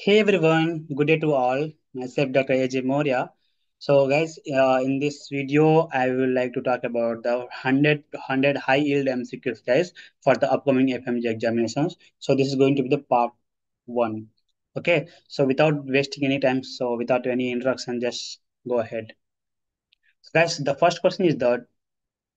Hey everyone, good day to all. Myself Dr. Ajay Maurya. So guys, in this video, I would like to talk about the 100 high yield MCQs guys for the upcoming FMG examinations. So this is going to be the part one. Okay, so without wasting any time, so without any introduction, just go ahead. So guys, the first question is that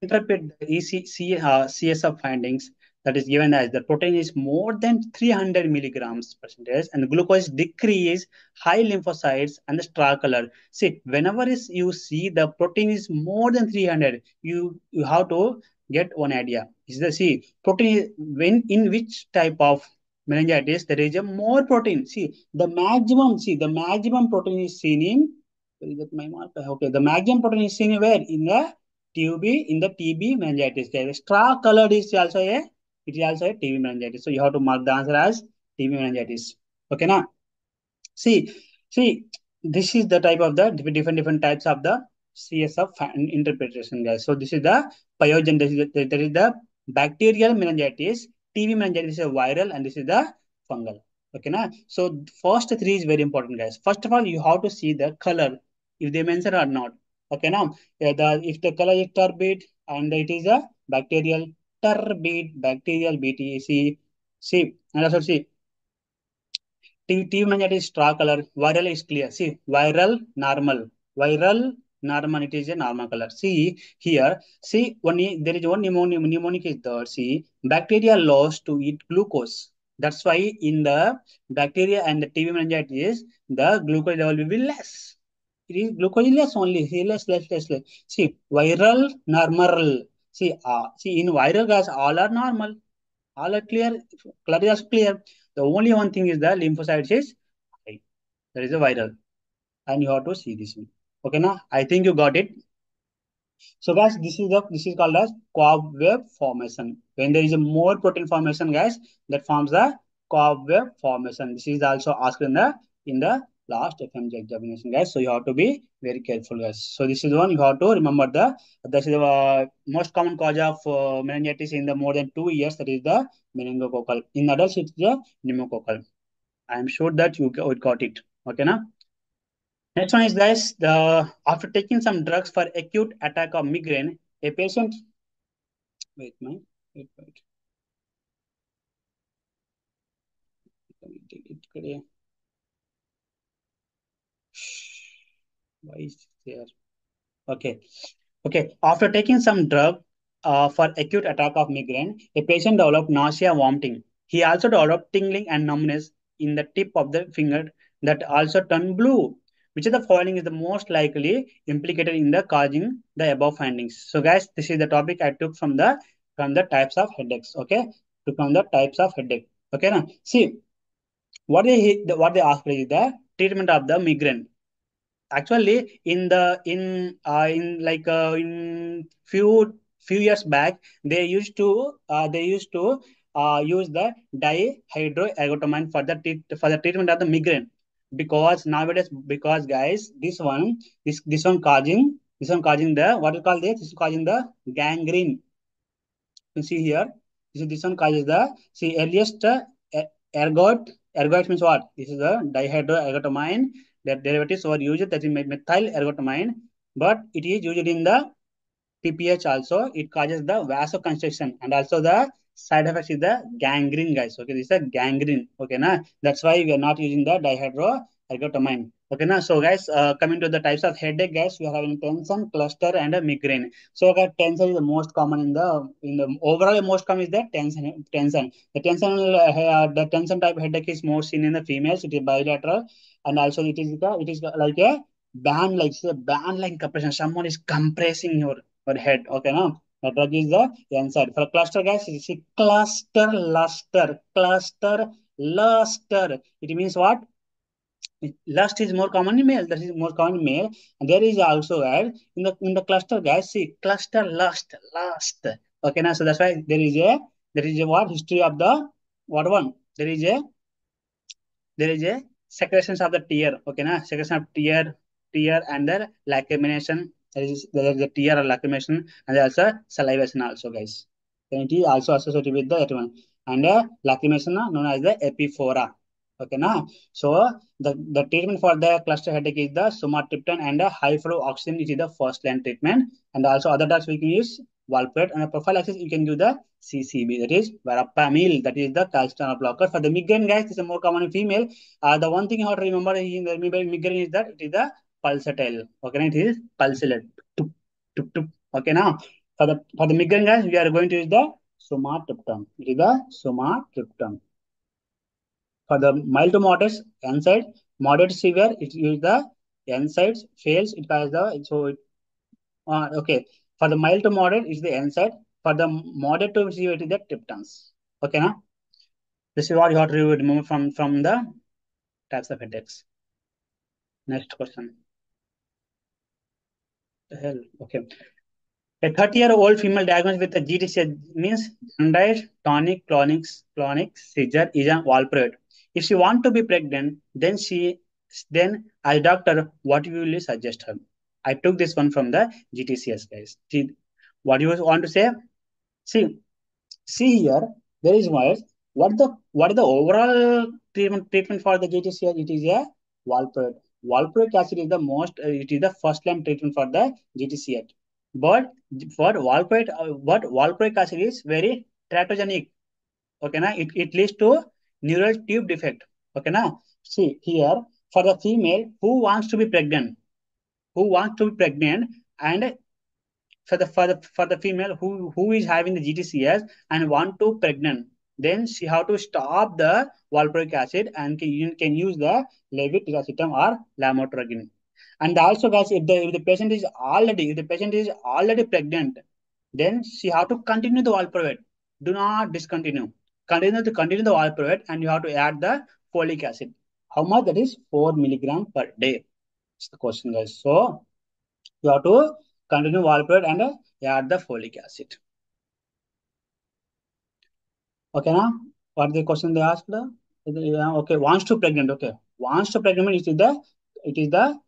interpret the CSF findings that is given as the protein is more than 300 milligrams percentage and the glucose decrease, high lymphocytes and the star color. See, whenever is you see the protein is more than 300, you have to get one idea. Is the see protein when in which type of meningitis there is a more protein. See the maximum protein is seen in. Is that my marker? Okay, the maximum protein is seen where in the TB meningitis. The straw colored is also a TB meningitis. So you have to mark the answer as TB meningitis. Okay, now see see this is the type of the different types of the CSF interpretation, guys. So this is the pyogen. There is the bacterial meningitis. TB meningitis is a viral, and this is the fungal. Okay, now so first three is very important, guys. First of all, you have to see the color if they mention or not. Okay, now if the color is turbid and it is a bacterial BTC. See, and also see T means straw color. Viral is clear. See, normal. Viral, normal. It is a normal color. See here. See, there is one mnemonic is there. See, bacteria loves to eat glucose. That's why in the bacteria and the TB meningitis, the glucose level will be less. It is glucose is less only. See, less. See, viral, normal. See, in viral gas, all are normal. All are clear. Color is clear. The only one thing is the lymphocytes is high. That is a viral. And you have to see this one. Okay, now I think you got it. So guys, this is called as cobweb formation. When there is a more protein formation, guys, that forms the cobweb formation. This is also asked in the last FMG examination, guys. So you have to be very careful, guys. So this is one you have to remember this is the most common cause of meningitis in the more than 2 years. That is the meningococcal. In adults, it's the pneumococcal. I am sure that you got it. Okay, now. Next one is guys, the after taking some drugs for acute attack of migraine, a patient wait, man, wait. Let me take it clear. Why is it there? Okay. Okay. After taking some drug for acute attack of migraine, a patient developed nausea, vomiting. He also developed tingling and numbness in the tip of the finger that also turned blue. Which of the following is the most likely implicated in the causing the above findings? So, guys, this is the topic I took from the types of headaches. Okay, from the types of headache. Okay, now see what they ask is the treatment of the migraine. Actually, in few years back, they used to use the dihydroergotamine for the treatment of the migraine because nowadays because guys this one causing the what you call this is causing the gangrene. You see here, this one causes the see earliest ergot means what? This is the dihydroergotamine. That derivatives were used that is methyl ergotamine, but it is used in the PPH also. It causes the vasoconstriction and also the side effects is the gangrene, guys. Okay, this is a gangrene. Okay, na that's why we are not using the dihydroergotamine. Okay, na so guys, coming to the types of headache, guys, we are having tension, cluster, and a migraine. So, okay, tension is the most common in the overall. The most common is the tension. Tension. The tension type headache is more seen in the females. It is bilateral, and also it is like a band like compression. Someone is compressing your head. Okay, now the drug is the answer. For cluster, guys, it is a cluster. It means what? Lust is more common in male. That is more common in male. And there is also in the cluster, guys. See, cluster lust. Okay, now so that's why there is a what history of the what one? There is a secretions of the tear. Okay, na secretion of tear and the lacrimation. There is a tear or lacrimation and there's also salivation also, guys. Then it is also associated with the that one and lacrimation known as the epiphora. Okay, now so the treatment for the cluster headache is the sumatriptan and the high flow oxygen, which is the first line treatment. And also other drugs we can use valproate, and the prophylaxis you can give the CCB, that is verapamil, that is the calcium channel blocker. For the migraine, guys, this is more common in female. The one thing you have to remember in the migraine is that it is the pulsatile. Okay, it is pulsatile. Tup, tup, tup. Okay, now for the migraine, guys, we are going to use the sumatriptan. It is the sumatriptan. For the mild to moderate NSAID, moderate to severe, it use the NSAIDs, fails, it has the, so okay. For the mild to moderate, it's the NSAID. For the moderate to severe, it is the triptans. Okay, now this is what you have to remove from the types of headaches. Next question. The hell, okay. A 30-year-old female diagnosed with a GTC means generalized tonic-clonic seizure is an valproate. If she want to be pregnant, then as doctor, what will you suggest her? I took this one from the GTCS, guys. See, what you want to say? See, see here, there is what the overall treatment for the GTCS? It is a valproate. Valproic acid is the it is the first line treatment for the GTCS. But valproic acid is very teratogenic. Okay, now it leads to neural tube defect. Okay, now see here, for the female who wants to be pregnant, and for the female who is having the GTCS and want to pregnant, then she have to stop the valproic acid and can use the levetiracetam or lamotrigine. And also, guys, if the patient is already pregnant, then she have to continue the valproate. Do not discontinue. Continue the valproate, and you have to add the folic acid. How much? That is 4 milligram per day. That's the question, guys. So you have to continue valproate and add the folic acid. Okay, now what the question they asked? Yeah, okay, wants to pregnant. Okay, wants to pregnant it is the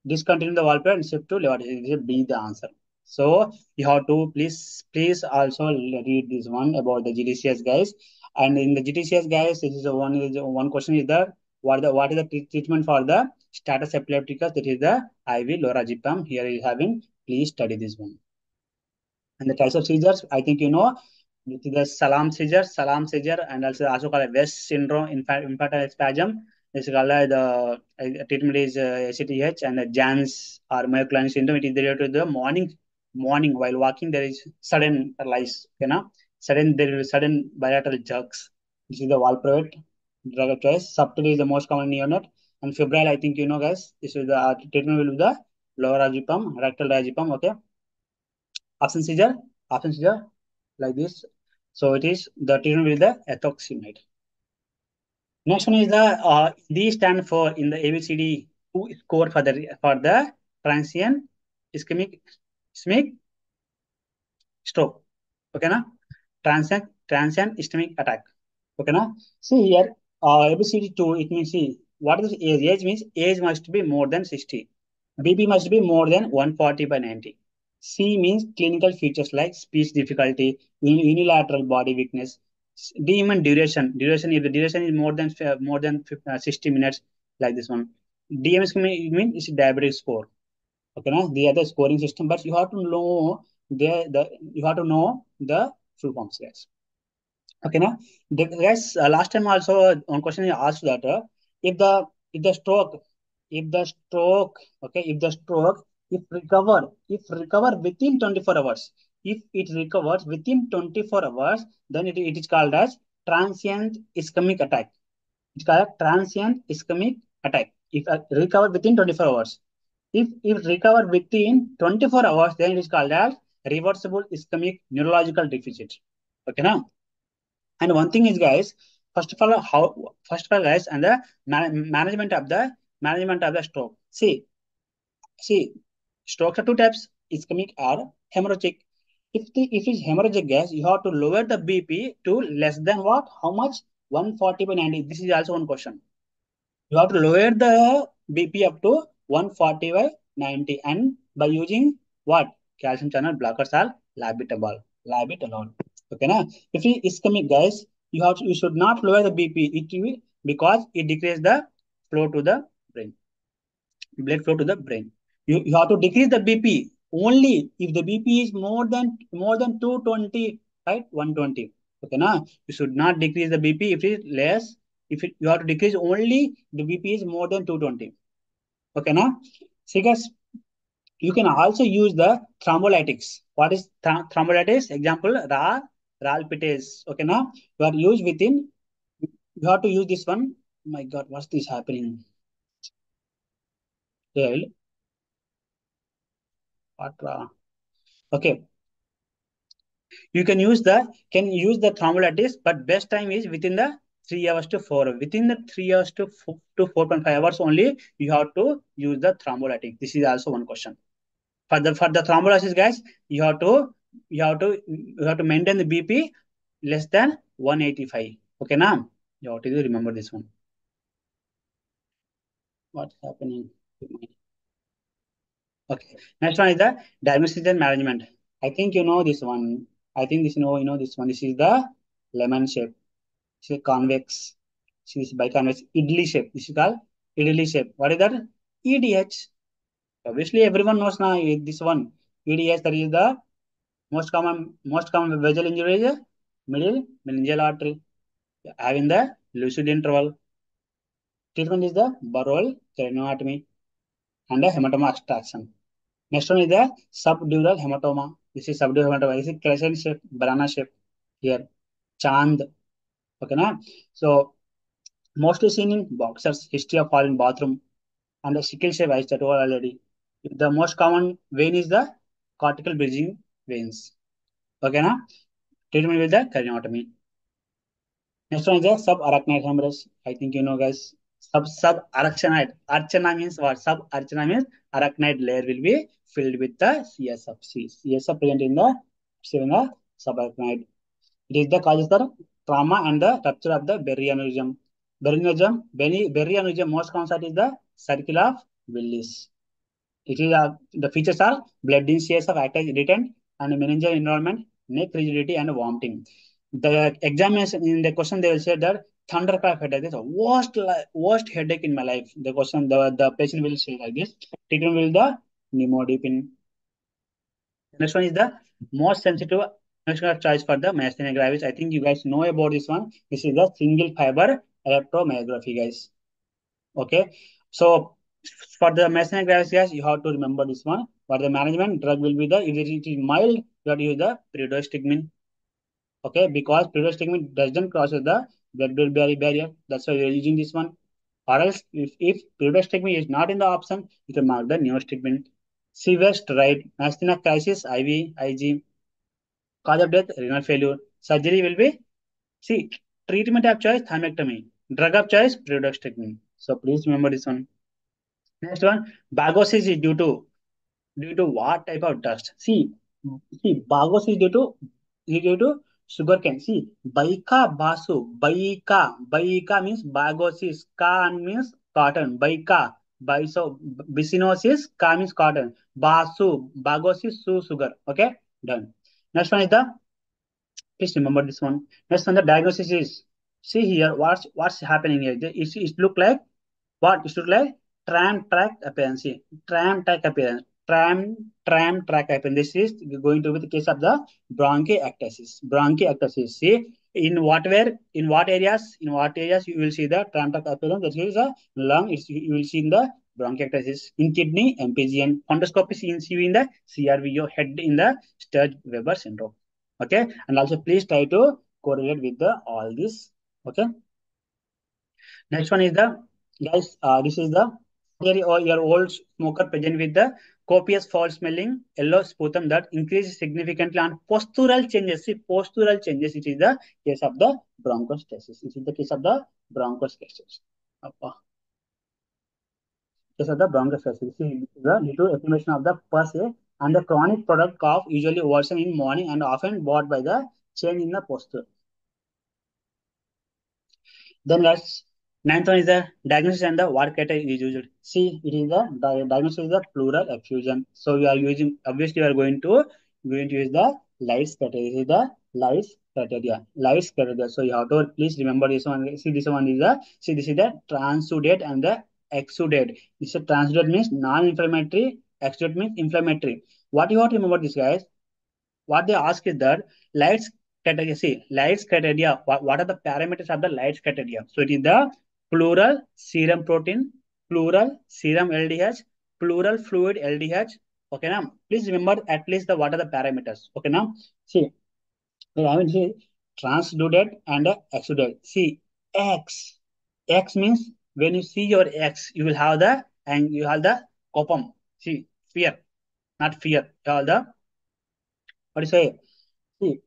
discontinue the valproate and shift to liver. It is B the answer. So you have to please also read this one about the GDCS, guys. And in the GDCS, guys, this is the one question is that what is the treatment for the status epilepticus? That is the IV lorazepam. Here is having. Please study this one. And the types of seizures, I think you know, which is the salam seizure, and also called a West syndrome, infantile spasm. This is called the treatment is ACTH, and the Jans or myoclonic syndrome. It is related to the morning while walking. There is sudden paralysis, there is sudden bilateral jerks. This is the valproate drug of choice. Subtle is the most common neonate, and febrile, I think you know, guys. This is the treatment will be the lorazepam, rectal diazepam. Okay, option seizure, option seizure like this. So it is the treatment with the ethoximide. Next one is the D stand for in the ABCD who score for the transient ischemic stroke. Okay, na? Transient ischemic attack. Okay, na? See here, ABCD 2, it means, see, what is age? Age means age must be more than 60. BP must be more than 140/90. C means clinical features like speech difficulty, unilateral body weakness. D means duration. Duration, if the duration is more than 60 minutes, like this one. DMS means it's diabetic score. Okay, now the other scoring system, but you have to know the full forms, guys. Okay, now guys, last time also one question I asked that if the if the stroke if the stroke okay if recover within 24 hours, if it recovers within 24 hours, then it is called as transient ischemic attack. It's called transient ischemic attack. If recover within 24 hours, if recover within 24 hours, then it is called as reversible ischemic neurological deficit. Okay, now. And one thing is, guys, guys, and the management of the stroke. See, strokes are two types: ischemic or hemorrhagic. If it's hemorrhagic, guys, you have to lower the BP to less than what? How much? 140/90. This is also one question. You have to lower the BP up to 140/90, and by using what? Calcium channel blockers are labetalol. Okay, now if it is ischemic, guys, you should not lower the BP. because it decreases the flow to the brain, blood flow to the brain. You have to decrease the BP only if the BP is more than 220, right? 120. Okay, now you should not decrease the BP if it is less. You have to decrease only the BP is more than 220. Okay, now see guys, you can also use the thrombolytics. What is thrombolytics? Example, ralpitase. Okay, now you are used within. You have to use this one. My God, what's this happening? Well, what? Okay, you can use the thrombolytics, but best time is within the 3 hours to 4 hours. Within the 3 hours to 4.5 hours only, you have to use the thrombolytic. This is also one question. For the thrombolysis, guys, you have to maintain the BP less than 185. Okay, now you have to remember this one. What's happening? Okay. Next one is the diagnosis and management. I think you know this one. I think you know this one. This is the lemon shape. This is convex. This is biconvex. Idli shape. This is called idli shape. What is that? EDH. Obviously, everyone knows now this one. EDH, that is the most common visual injury is middle meningeal artery. Having the lucid interval. Treatment is the bowel craniotomy and the hematoma extraction. Next one is the subdural hematoma. This is subdural hematoma. This is crescent shape, banana shape here. Chand. Okay, na? So mostly seen in boxers, history of fall in bathroom, and the sickle shape I told already. The most common vein is the cortical bridging veins. Okay, na? Treatment with the craniotomy. Next one is the subarachnoid hemorrhage. I think you know, guys. Subarachnoid. Archana means what? Subarachana means arachnoid layer will be filled with the CSF. CSF present in the subarachnoid. It is the causes of trauma and the rupture of the berry aneurysm. Berry aneurysm most common site is the circle of Willis. It is the features are blood in CSF, act as irritant, and meningeal involvement, neck rigidity, and vomiting. The examination in the question they will say that thunderclap headache is the worst headache in my life. The question the patient will say like this. Treatment will the nimodipine. The next one is the most sensitive next choice for the myasthenia gravis. I think you guys know about this one. This is the single fiber electromyography, guys. Okay, so for the myasthenia gravis, guys, you have to remember this one. For the management, drug will be the if it is mild, you have to use the pyridostigmine. Okay, because pyridostigmine doesn't cross the blood-brain barrier. That's why we are using this one. Or else, if pyridostigmine is not in the option, you can mark the neostigmine. Severe steroid, myasthenia crisis, IV, IG, cause of death, renal failure. Surgery will be, see, treatment of choice, thymectomy. Drug of choice, pyridostigmine. So please remember this one. Next one, bagosis is due to what type of dust? See, bagosis is due to sugarcane. See, baika means bagosis, ka means cotton, so bicinosis, ka means cotton, bagosis, sugar. Okay, done. Next one is the, please remember this one. Next one, the diagnosis is, see here, what's happening here? It look like what? It look like tram track appearance. See, tram track appearance. Tram track appearance. This is going to be the case of the bronchiectasis. Bronchiectasis. See, in what areas you will see the tram track appearance. That is a lung. You will see in the bronchiectasis. In kidney, MPGN. Fundoscopy see in the CRVO, head in the Sturge-Weber syndrome. Okay, and also please try to correlate with the all this. Okay. Next one is the, guys, this is the your old smoker present with the copious foul smelling yellow sputum that increases significantly on postural changes. See, postural changes. It is the case of the bronchostasis. It is the case of the bronchostasis. Case of the bronchostasis. See, this is the little inflammation of the pus and the chronic product cough usually worsen in morning and often brought by the change in the posture. Then guys, ninth one is the diagnosis and the what category is used. See, it is the diagnosis is the pleural effusion. So we are using, obviously we are going to use the lights category. This is the Lights criteria. Lights criteria. So you have to please remember this one. See, this one is the see this is the transudate and the exudate. This is transudate means non-inflammatory, exudate means inflammatory. What you have to remember this, guys? What they ask is that lights criteria. See, lights criteria. What are the parameters of the lights criteria? So it is the plural serum protein, plural serum LDH, plural fluid LDH. Okay, now please remember at least the what are the parameters. Okay, now see. I mean, see, transudate and exudate. See, X. X means when you see your X, you will have the and you have the copum. See, fear, not fear. You have the what do you say? See,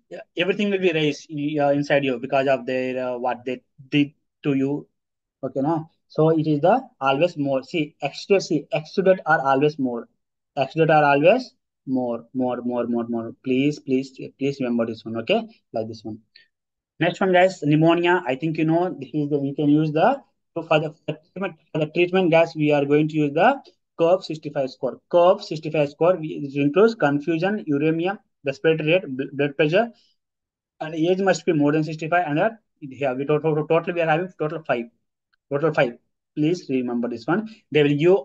yeah, everything will be raised inside you because of their what they did to you. Okay, now so it is the always more. See, exudate are always more. Exudate are always more. Please remember this one. Okay, like this one. Next one, guys, pneumonia. I think you know this is the we can use the so for the treatment, guys. We are going to use the curve 65 score. Curve 65 score. It includes confusion, uremia, respiratory rate, blood pressure, and age must be more than 65. And that yeah, totally we are having total five. Total five. Please remember this one. They will give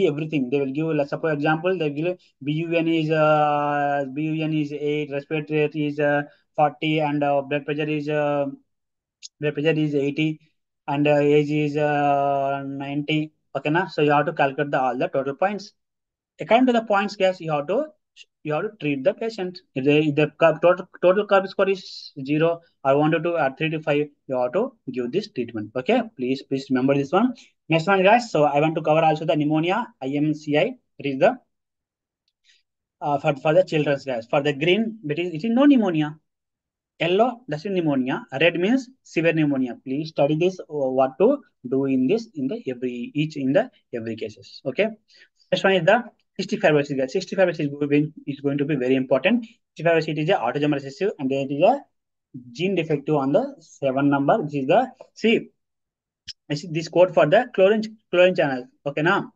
everything. They will give, let's suppose example, they will give BUN is 8, respiratory rate is 40, and blood pressure is 80, and age is 90. Okay, na? So you have to calculate all the total points. According to the points, guys, you have to treat the patient. If the total curve score is 0 or 1 to 2 or 3 to 5, you have to give this treatment. Okay, please remember this one. Next one, guys. So I want to cover also the pneumonia, IMCI. It is the for the children's, guys. For the green, it is no pneumonia. Yellow, that's pneumonia. Red means severe pneumonia. Please study this. What to do in this in the every cases. Okay. Next one is the cystic fibrosis, guys. Cystic fibrosis is going to be very important. Cystic fibrosis it is a autosomal recessive, and then it is a gene defective on the 7 number. This is the see. This code for the chlorine channel. Okay, now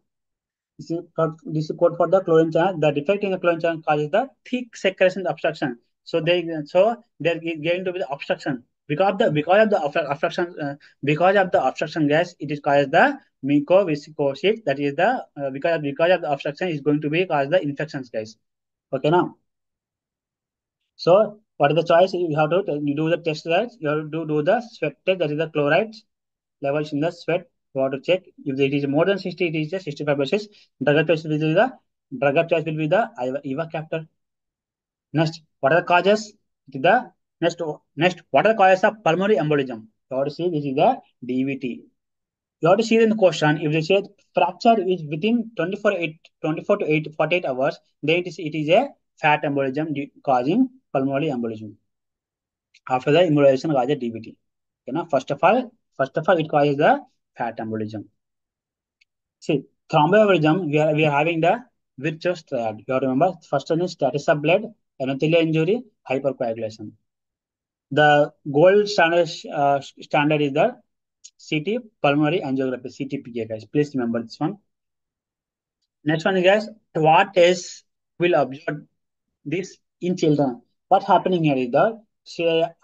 this is code for the chlorine channel. The defect in the chlorine channel causes the thick secretion obstruction. So there is going to be the obstruction because of the obstruction gas. It is caused the mucoviscosis. That is the because of the obstruction is going to be cause the infections, guys. Okay, now so what is the choice? You have to you do the test, right? You have to do the sweat test. That is the chloride levels in the sweat. You have to check if it is more than 60, it is the 65 basis. Drug test will be the EVA captor. Next, what are the causes? The next, what are the causes of pulmonary embolism? You have to see this is the DVT. You have to see in the question if they say fracture is within 24 to 48 hours, then it is a fat embolism causing pulmonary embolism. After the embolization causes DVT. You know, first of all, it causes the fat embolism. See, thromboembolism, we are having the virtuous triad. You have to remember, first one is status of blood, endothelial injury, hypercoagulation. The gold standard is the CT pulmonary angiography, CTPA, guys. Please remember this one. Next one, guys, what is will observe this in children? What's happening here is that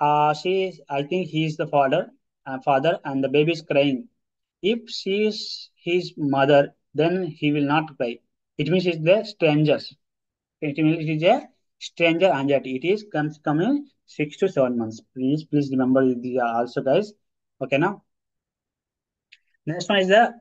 I think he is the father, and the baby is crying. If she is his mother, then he will not cry. It means it's the strangers. It means it is a stranger anxiety. It is comes coming 6 to 7 months. Please remember these also, guys. Okay, now next one is the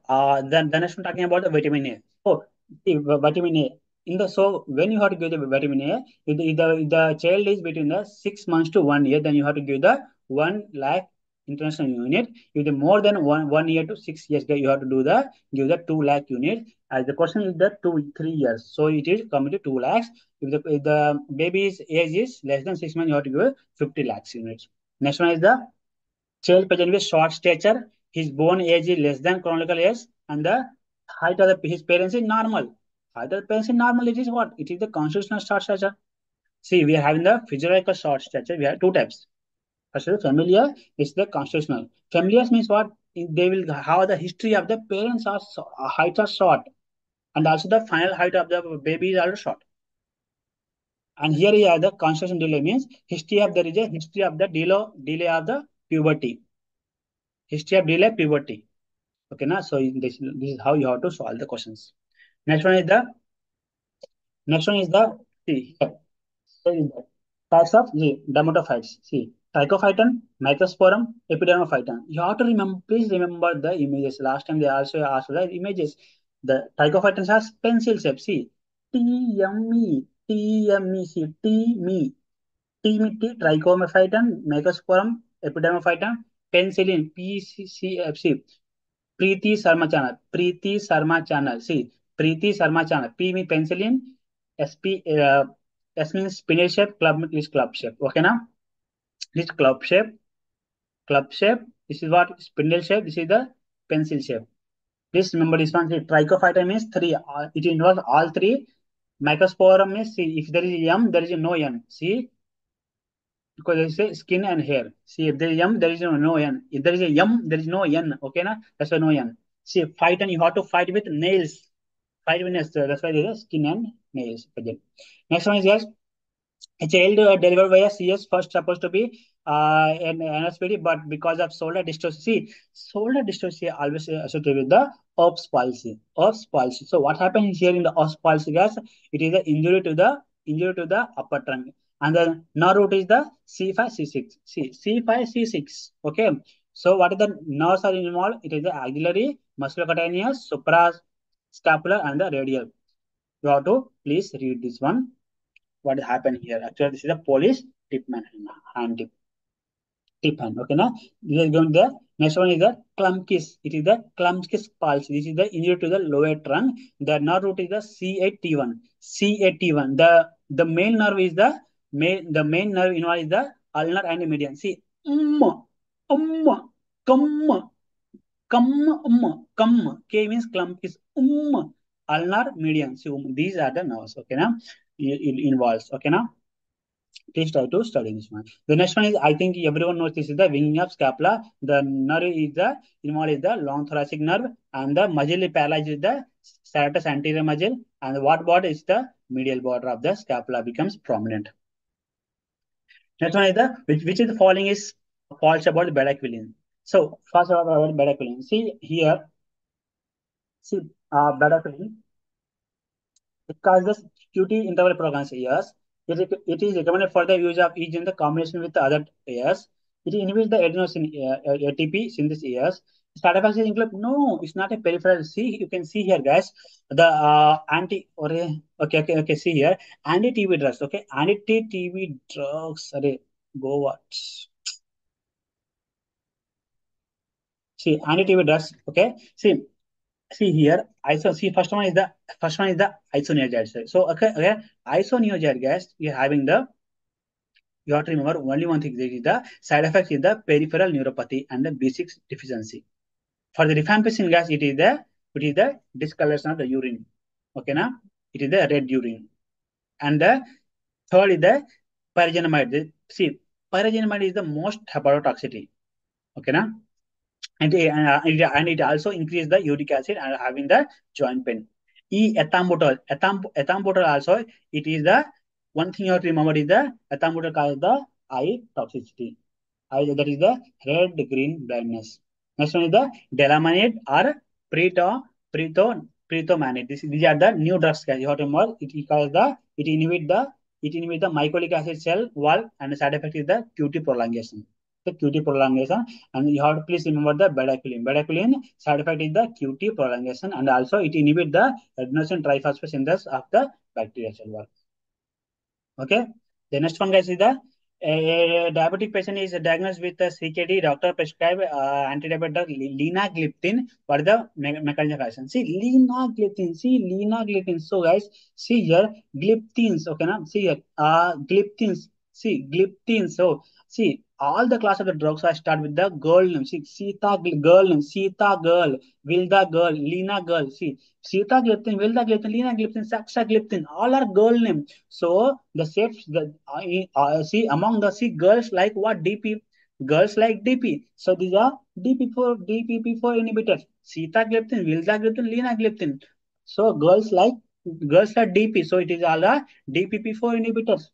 next one talking about the vitamin A. So vitamin A in the so when you have to give the vitamin A, if the child is between the 6 months to 1 year, then you have to give the 1 lakh international unit. If the more than one year to 6 years, then you have to give the 2 lakh unit. As the question is the 2 3 years, so it is coming to 2 lakhs. If the baby's age is less than 6 months, you have to give 50 lakhs units. Next one is the child present with short stature, his bone age is less than chronological age, and the height of his parents is normal. Height of the parents is normal. It is what? It is the constitutional short stature. See, we are having the physiological short stature. We have two types. First, is familiar. It's the constitutional. Familiar means what? They will have the history of the parents are height are short, and also the final height of the baby is also short. And here you have the conception delay means history of there is a history of the delay of the puberty. History of delay puberty. Okay, na? So this is how you have to solve the questions. Next one is the next one is the see here. So is the types of dermatophytes. See, trichophyton, microsporum, epidermophyton. You have to remember. Please remember the images. Last time they also asked the images. The trichophytons has pencil shape. See, T M E T M E. See, T me T me T trichophyton, microsporum, epidermophyton, penicillin P C C F C. Preeti Sharma channel. Preeti Sharma channel. See, Preeti Sharma channel. P means penicillin. SP. S means spinel shape. Club is club shape. Okay now. This club shape. Club shape. This is what spindle shape. This is the pencil shape. Please remember this one. See, trichophyta means three. It involves all three. Microsporum means see if there is M, there is no N. See, because there is a skin and hair. See, if there is M, there is no N. If there is a M, there is no N. Okay na? That's why no N. See, fight and you have to fight with nails. Fight with nails. That's why there is skin and nails. Again. Next one is yes. A child delivered by a CS first supposed to be an NSPD, but because of shoulder dystocia, see, shoulder dystocia always associated with the Erb's palsy. Erb's palsy. So what happens here in the Erb's palsy, guys? It is an injury to the upper trunk, and the nerve root is the C5 C6. See, C5 C6. Okay. So what are the nerves are involved? It is the axillary, musculocutaneous, suprascapular, and the radial. You have to please read this one what happened here. Actually, this is a Polish tip man hand tip hand. Okay, now this is going the next one is the clumkis. It is the clumkis pulse. This is the injury to the lower trunk. The nerve root is the C8T1. C8T1. The main nerve is the main nerve involved is the ulnar and median. See, um, come, come. K means clumkis. Ulnar median. So these are the nerves. Okay, now it involves. Okay, now. Please try to study this one. The next one is, I think everyone knows this is the winging of scapula. The nerve is the involved is the long thoracic nerve, and the muscle paralyzed is the serratus anterior muscle, and what border is the medial border of the scapula becomes prominent. Next one is the which is the following is false about the bedaquiline. So first about bedaquiline. See here, see bedaquiline. It causes QT interval prolonged years. It is recommended for the use of each in the combination with the other AS. It inhibits the adenosine ATP synthesis AS. Side effects include no, it's not a peripheral. See, you can see here, guys. The okay. See here, anti-TB drugs. Okay, anti-TB drugs. Sorry, go what? See, anti-TB drugs. Okay, see here, see first one is the isoniazid. So okay, isoniazid gas, you're having the you have to remember only one thing. There is the side effect is the peripheral neuropathy and the B6 deficiency. For the rifampicin gas, it is the discoloration of the urine. Okay, now it is the red urine. And the third is the pyrazinamide. See, pyrazinamide is the most hepatotoxicity. Okay, now and it also increase the uric acid and having the joint pain. Ethambutol also it is the one thing you have to remember is the ethambutol causes the eye toxicity. That is the red green blindness. Next one is the delamanid or preto preto pretomanid. These are the new drugs. Guys. You have to remember it causes the mycolic acid cell wall and the side effect is the QT prolongation. The QT prolongation, and you have to please remember the bedaquiline. Bedaquiline side effect is the QT prolongation, and also it inhibits the adenosine triphosphate synthesis of the bacterial cell wall. Okay. The next one, guys, is the a diabetic patient is diagnosed with a CKD. Doctor prescribe antidiabetic drug linagliptin for the mechanism of action. See linagliptin. See linagliptin. So guys, see here gliptins. Okay, now see here gliptins. See gliptins. So see all the class of the drugs I start with the girl name. See Sita girl name. Sita girl. Vilda girl. Lina girl. See Sita gliptin. Vilda gliptin. Lina gliptin. Saksha gliptin. All are girl name. So the shapes the see among the see girls like what DP girls like DP. So these are DPP4 inhibitors. Sitagliptin, vildagliptin, linagliptin. So girls like girls are DP, so it is all the DPP4 inhibitors.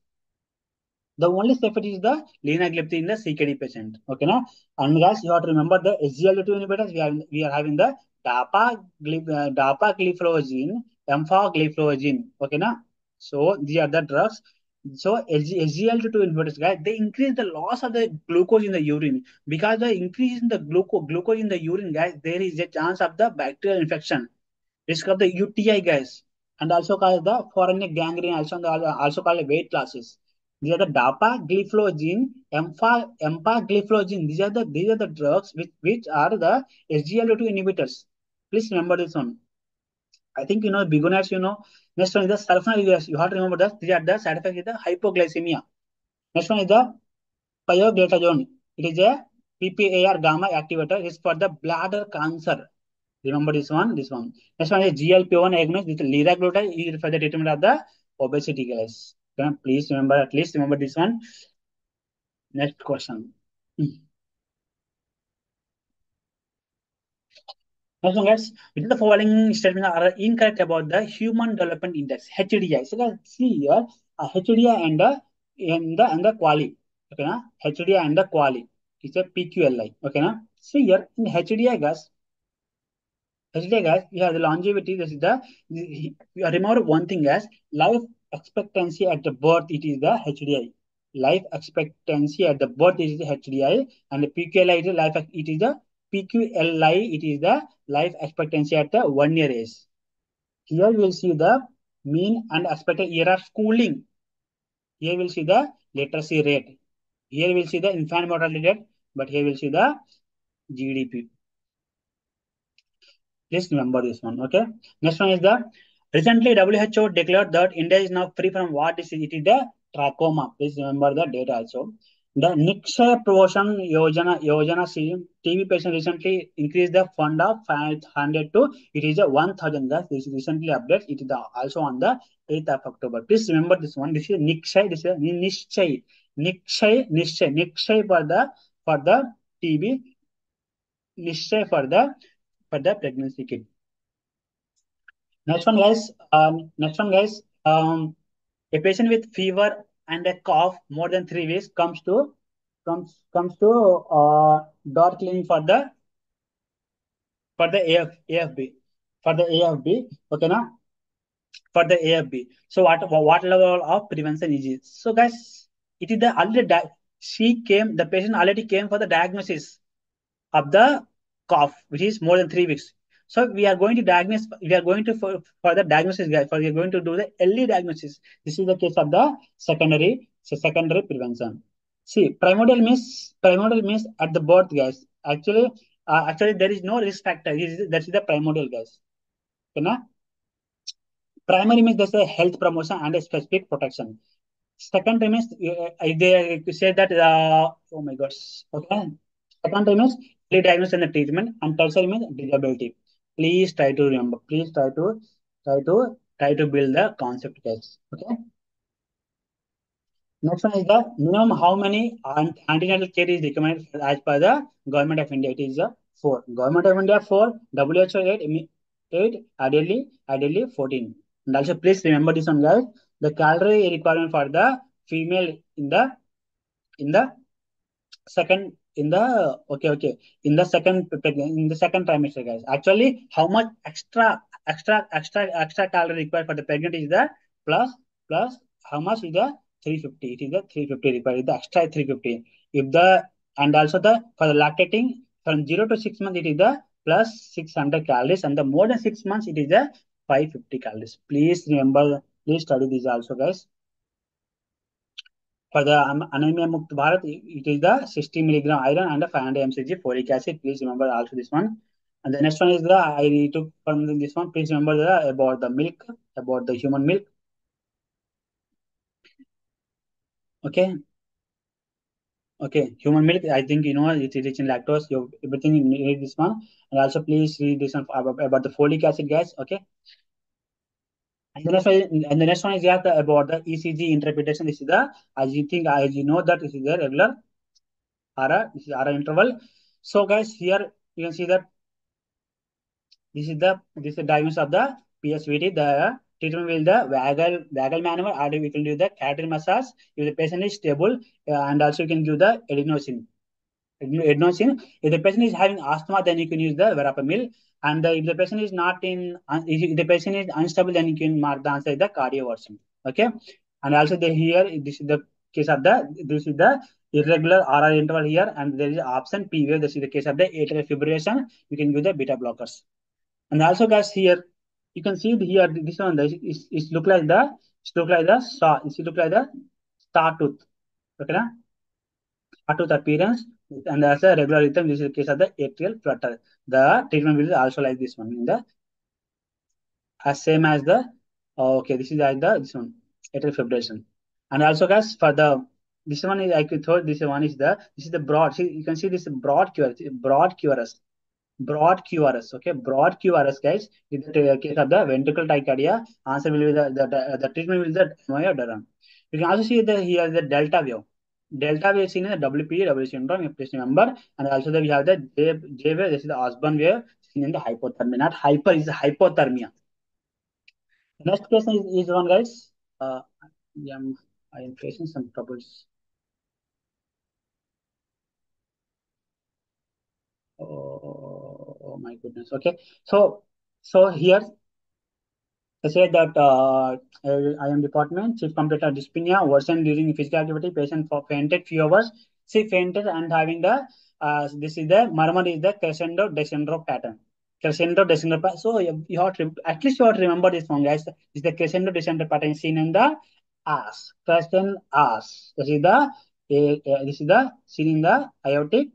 The only safety is the linagliptin in the CKD patient. Okay, now, and guys, you have to remember the SGLT2 inhibitors. We are having the dapagliflozin, empagliflozin. Okay, now, so these are the drugs. So SGLT2 inhibitors, guys, they increase the loss of the glucose in the urine. Because the increase in the glucose in the urine, guys, there is a chance of the bacterial infection, risk of the UTI, guys, and also called the foreign gangrene, also called weight losses. These are the dapagliflozin, empagliflozin. These are the drugs which are the SGLT2 inhibitors. Please remember this one. I think you know Bigonats, you know. Next one is the sulfonylureas. You have to remember that these are the side effects is the hypoglycemia. Next one is the pioglitazone. It is a PPAR gamma activator. It is for the bladder cancer. Remember this one, this one. Next one is GLP-1 agonist with liraglutide used for the treatment of the obesity, guys. Okay, please remember, at least remember this one. Next question. Next one, guys. Which of the following statements are incorrect about the Human Development Index (HDI)? So, guys, see here, HDI and the quali. Okay, na? HDI and the quali. It's a PQLI. Okay, na? See here in HDI, guys. Yesterday, guys, we have the longevity. This is you remember one thing, guys. Life expectancy at the birth, it is the HDI. Life expectancy at the birth is the HDI, and the PQLI is the life. It is the PQLI. It is the life expectancy at the 1 year age. Here we will see the mean and expected year of schooling. Here we will see the literacy rate. Here we will see the infant mortality rate, but here we will see the GDP. Please remember this one. Okay. Next one is the recently WHO declared that India is now free from what disease? It is the trachoma. Please remember the data also. The Nikshay Promotion Yojana scheme TB patient recently increased the fund of 500 to it is a 1,000. Guys, this is recently updated. It is also on the 8th of October. Please remember this one. This is Nikshay. This is Nishchay. Nikshay for the TB. Nishchay for the pregnancy kit. Next one, guys. A patient with fever and a cough more than 3 weeks comes to door cleaning for the AFB for the AFB. Okay, now for the AFB. So what level of prevention is it? So guys, it is the already the patient already came for the diagnosis of the cough, which is more than 3 weeks. So we are going to diagnose. We are going to for the diagnosis, guys. We are going to do the early diagnosis. This is the case of the secondary prevention. See, primordial means at the birth, guys. Actually, there is no risk factor. That is the primordial, guys. Okay, na? Primary means there's a health promotion and a specific protection. Second means they say that oh my gosh, okay. Second means early diagnosis and the treatment, and tertiary means disability. Please try to remember. Please try to build the concept, guys. Okay. Next one is the minimum how many antenatal care is recommended as per the government of India. It is four. Government of India four. WHO eight. Ideally 14. And also please remember this one, guys. The calorie requirement for the female in the second in the second trimester, guys. Actually, how much extra calorie required for the pregnant is the plus how much is the 350. It is the 350 required, the extra 350. If the and also the for the lactating from 0 to 6 months, it is the plus 600 calories, and the more than 6 months, it is the 550 calories. Please remember, please study this also, guys. For the anemia Mukt Bharat, it is the 60 milligram iron and the 500 mcg folic acid. Please remember also this one. And the next one is the I took from this one. Please remember about the milk, about the human milk. Okay, okay, human milk. I think you know it is rich in lactose. You everything you need this one, and also please read this one about the folic acid, guys. Okay. And the next one is about the ECG interpretation. This is the as you know that this is the regular this is interval. So guys, here you can see that this is the diameter of the PSVT. The treatment will the vagal maneuver, or we can do the cataract massage if the patient is stable, and also you can give the adenosine. Adenosine. If the patient is having asthma, then you can use the verapamil. And if the patient is not in, if the patient is unstable, then you can mark the answer is the cardio version. Okay. And also the here, this is the case of the, this is the irregular RR interval here, and there is option P where this is the case of the atrial fibrillation. You can use the beta blockers. And also, guys, here you can see here this one. It look like the, it look like the saw. It look like the star tooth. Okay, na? Star tooth appearance, and as a regular rhythm. This is the case of the atrial flutter. The treatment will be also like this one in the as same as the, okay, this is like the this one atrial fibrillation. And also, guys, for the this one is I could thought this one is the, this is the broad. See, you can see this broad QRS, broad QRS. Okay, broad QRS, guys. In the case of the ventricular tachycardia, answer will be the treatment will be the amiodarone. You can also see the here the delta wave. Delta wave seen in the WPW syndrome. You please remember, and also we have the J wave. This is the Osborne wave seen in the hypothermia. Not hyper, is hypothermia. The next question is one, guys. Yeah, I am facing some troubles. Oh my goodness. Okay, so here I said that I am department chief computer dyspnea worsened during physical activity. Patient for fainted few hours. She fainted and having the this is the murmur is the crescendo descendo pattern. Crescendo descendo pattern. So you have to at least you have to remember this one, guys. Is the crescendo descendo pattern seen in the ass, crescent ass. This is the seen in the aortic.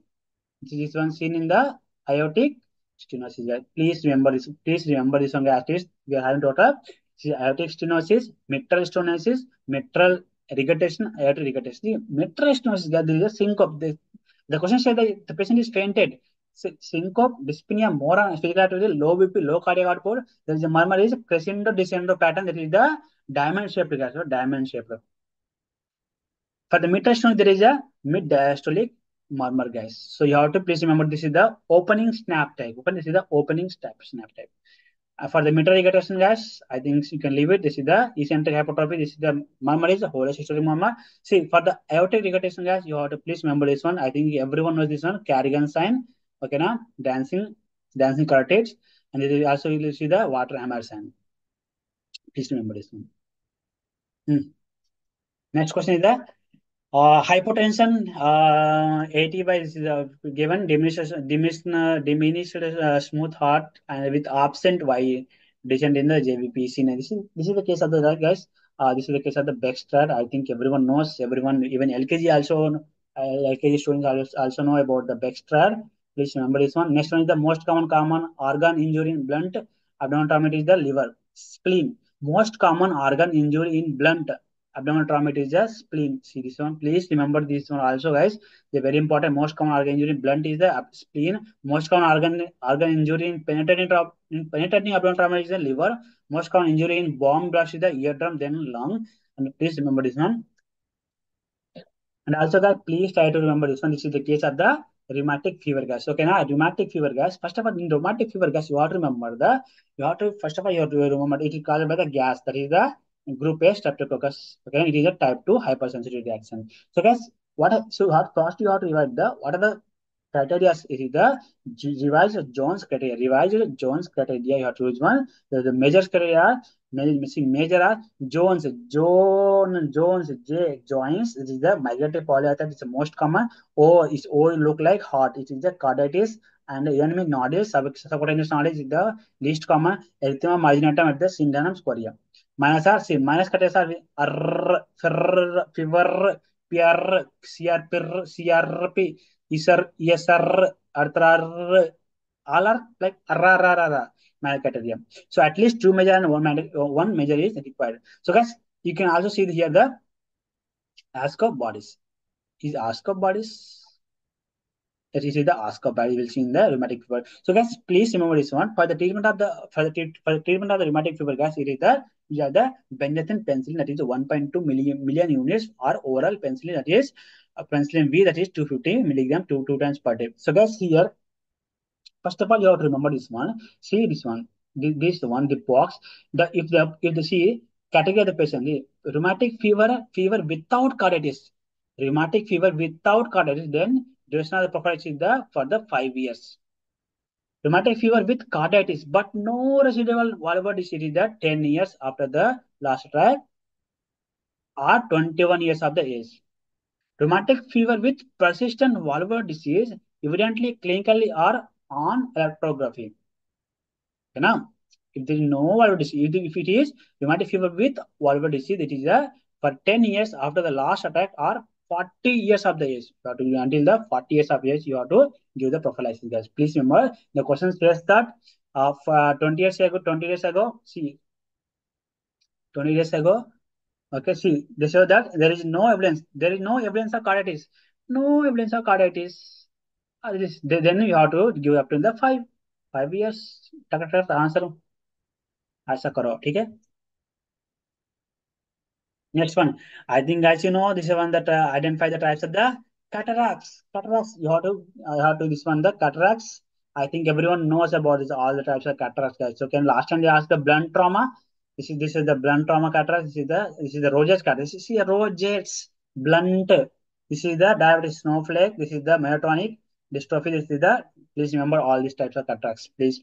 This one seen in the aortic stenosis. Guys. Please remember this. Please remember this one, guys. At least we are having total. See, aortic stenosis, mitral stenosis, mitral regurgitation, aortic regurgitation. Mitral stenosis, guys, there is a syncope. The question said that the patient is fainted. Syncope, dyspnea, more on physical activity, low BP, low cardiac output. There is a murmur is crescendo descendo pattern. That is the diamond shaped, guys. So diamond shaped. For the mid-diastolic, there is a mid-diastolic murmur, guys. So you have to please remember this is the opening snap type. This is the opening snap type. For the mitral regurgitation, guys, I think you can leave it. This is the eccentric hypertrophy. This is the murmur is the holosystolic murmur. See, for the aortic regurgitation, guys, you have to please remember this one. I think everyone knows this one. Carrigan sign. Okay, now dancing carotid, and it is also you will see the water hammer sign. Please remember this one. Next question is the hypotension, 80 by is given diminished smooth heart and with absent Y descent in the JVP. This is the case of the drug, guys. This is the case of the Baxter. I think everyone knows. Everyone, even LKG also, LKG students also know about the Baxter. Please remember this one. Next one is the most common organ injury in blunt abdominal trauma is the liver, spleen. Most common organ injury in blunt abdominal trauma is the spleen. See this one. Please remember this one also, guys. The very important most common organ injury in blunt is the spleen. Most common organ injury in penetrating abdominal trauma is the liver. Most common injury in bomb blast is the eardrum, then lung. And please remember this one. And also, guys, please try to remember this one. This is the case of the rheumatic fever, guys. Okay, now rheumatic fever, guys. First of all, in rheumatic fever, guys, you have to remember first of all, you have to remember it is caused by the gas. That is the group A streptococcus. Okay, it is a type 2 hypersensitivity reaction. So, guys, first you have to revise what are the criteria is the revised Jones criteria. Revised Jones criteria. You have to use one. The major criteria major are Jones, J, joints. This is the migratory polyarthritis. It's the most common. O look like heart. It is the carditis and the enemy nodules. Subcutaneous nodules is the least common. Erythema marginatum at the syndrome scoria. Minus criteria are fever, PR, CRP, ESR, Arthrar, all are like criteria. So at least two major and one major is required. So guys, you can also see here the ASCOP bodies. Is ASCOP bodies? That is the ASCOP body you will see in the rheumatic fever. So guys, please remember this one. For the treatment of the rheumatic fever, guys, it is the benzathine penicillin, that is 1.2 million units, or oral penicillin, that is penicillin V, that is 250 milligram two times per day. So guys, here first of all, you have to remember this one. See this one. This one, the box. If the see category of the patient, the rheumatic fever without carditis, rheumatic fever without carditis, then duration of the prophylaxis is the for the 5 years. Rheumatic fever with carditis, but no residual valvular disease is the 10 years after the last trial or 21 years of the age. Rheumatic fever with persistent valvular disease, evidently clinically or on electrography. Okay, now, if there is no valvular disease, if it is rheumatic fever with valvular disease, it is for 10 years after the last attack or 40 years of the age. You have to, until the 40 years of age, you have to give the prophylaxis, guys. Please remember, the question says that of 20 years ago, see, 20 years ago, okay, see, they show that there is no evidence. There is no evidence of carditis. No evidence of carditis. Then you have to give up to the 5 years. टक answer ऐसा करो ठीक है. Next one, I think guys you know this is one that identify the types of the cataracts. Cataracts you have to this one the cataracts. I think everyone knows about this all the types of cataracts guys. So can last time they asked the blunt trauma. This is the blunt trauma cataract. This is the Roget's cataract. This is a Roget's blunt. This is the diabetic snowflake. This is the myotonic dystrophy. This is the please remember all these types of cataracts. Please.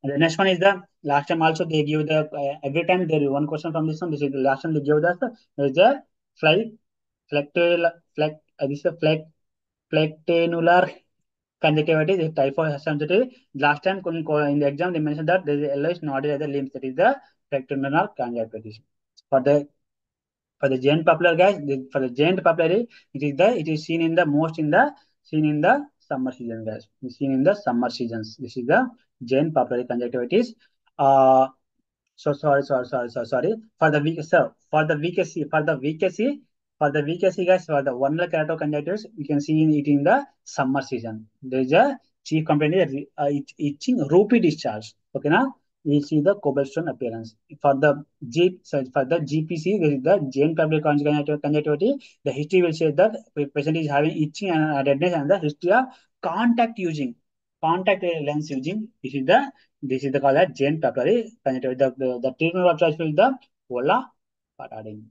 And the next one is the last time also they give the every time there is one question from this one. This is the last time they give us there is a fly flectal this is a flectanular conjunctivitis, this type of sensitivity. Last time in the exam they mentioned that there is a yellowish nodule at the limbs, that is the flectanular conjunctivitis. For the giant popular guys, for the giant popular, it is seen in the most seen in the summer season guys. It's seen in the summer seasons. This is the giant popular conjunctivitis. Uh, sorry. For the VKC guys, for the one lakh keratoconjunctivitis, we can see it in the summer season. There is a chief complaint is itching, ropey discharge. Okay, now we see the cobblestone appearance. For the GPC, there is the giant public conjunctivitis. The history will say that the patient is having itching and redness, and the history of contact lens using. This is the called as giant papillary conjunctivitis. The treatment of choice will be the Vola patadine.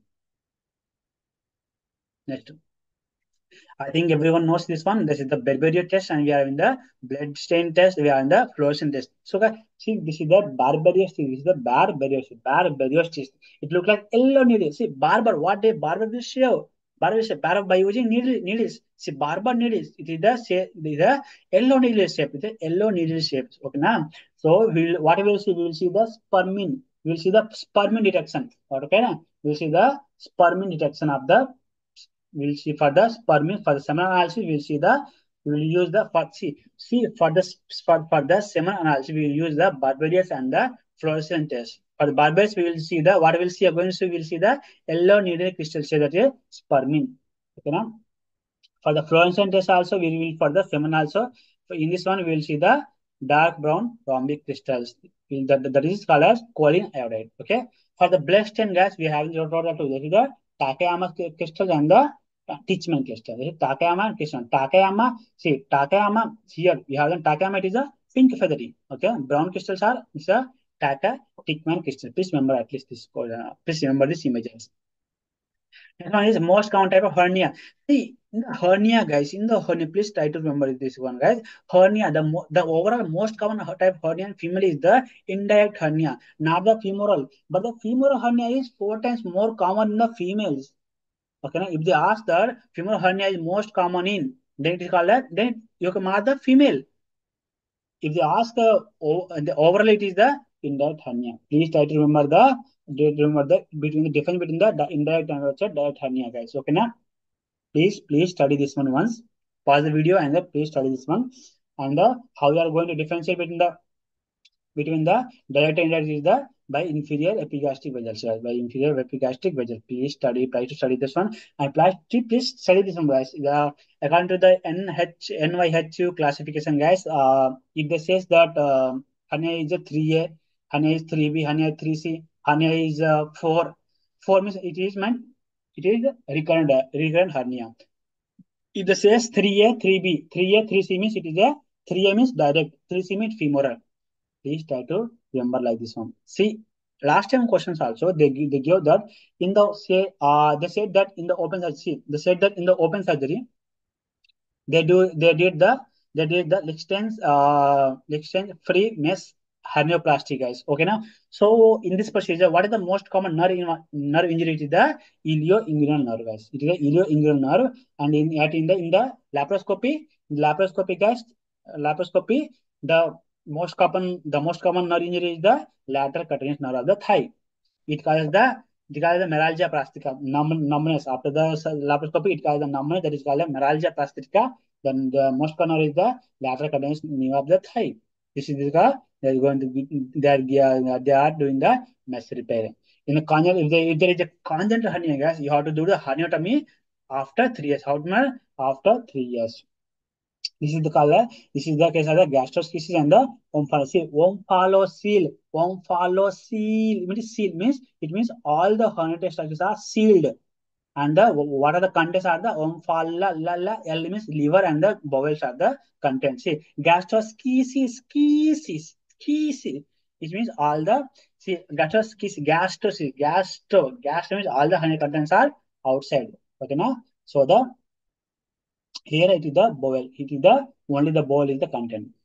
Next. I think everyone knows this one. This is the Barberio test, and we are in the blood stain test. We are in the fluorescent test. So, guys, see, this is the Barberio test. This is the Barberio test. It looks like yellow needle. See, barber. What they barber will show? Barber will say barber by using needles. See, barber needles. It is the yellow needle shape. It's a yellow needle shape. Okay, now. So, what we will see? We will see the spermine. We will see the spermine detection. Okay, now. We will see the spermine detection of the we'll see for the spermine. For the seminal analysis we will use the for the seminal analysis we will use the Barberis and the fluorescent test. For the Barberis we will see the what we will see again. So we will see the yellow needle crystal shade, that is spermine. Okay, now for the fluorescent test also we will for the seminal also. So in this one we will see the dark brown rhombic crystals. That is called as choline iodide. Okay. For the blood stain gas we have total two. That is the Takayama crystal and the Teichmann crystal. This is Takayama and crystal. Takayama here we have the Takayama. It is a pink feathery. Okay. Brown crystals are this a Teichmann crystal. Please remember at least this. Please remember these images. Next one is most common type of hernia. See, in the hernia, guys, please try to remember this one, guys. Hernia, the overall most common type of hernia in female is the indirect hernia, not the femoral. But the femoral hernia is 4 times more common in the females. Okay, now if they ask that femoral hernia is most common in, then it is called that, then you can mark the female. If they ask the overall, it is the indirect hernia. Please try to remember between the difference between the indirect and also direct hernia, guys. Okay, now please study this one once. Pause the video and please study this one, and how you are going to differentiate between the direct and indirect is the by inferior epigastric vessels. By inferior epigastric vessels. Please try to study this one, and please study this one, guys. According to the NYHU classification, guys, if they says that hernia is a 3A, hernia is 3B, hernia is 3C, hernia is 4. 4 means it is recurrent hernia. If they says 3A, 3B, 3A, 3C means it is a 3A means direct, 3C means femoral. Please try to Remember like this one. See, last time questions also they give that in the say they said that in the open surgery. See, they said that in the open surgery they do they did the Liechtenstein free mesh hernioplasty, guys. Okay now. So in this procedure, what is the most common nerve injury? It is the ilioinguinal nerve, guys. It is the ilioinguinal nerve, and in the laparoscopy, guys, laparoscopy, the most common nerve injury is the lateral cutaneous nerve of the thigh. It causes the meralgia plastica, numbness. After the laparoscopy, it causes the numbness, that is called the meralgia plastica. Then the most common is the lateral cutaneous nerve of the thigh. This is because they are going to be, they are doing the mesh repair. In the if there is a congenital hernia, guys, you have to do the herniatomy after 3 years. How much? After 3 years. This is the color. This is the case of the gastroschisis and the omphalocele. Omphalocele. Omphalocele. It means all the herniated structures are sealed. And the what are the contents are the omphala L means liver and the bowels are the contents. See, gastroschisis. It means all the gastro means all the hernia contents are outside. Okay, now so the here it is the bowel. It is the only the bowel is the content.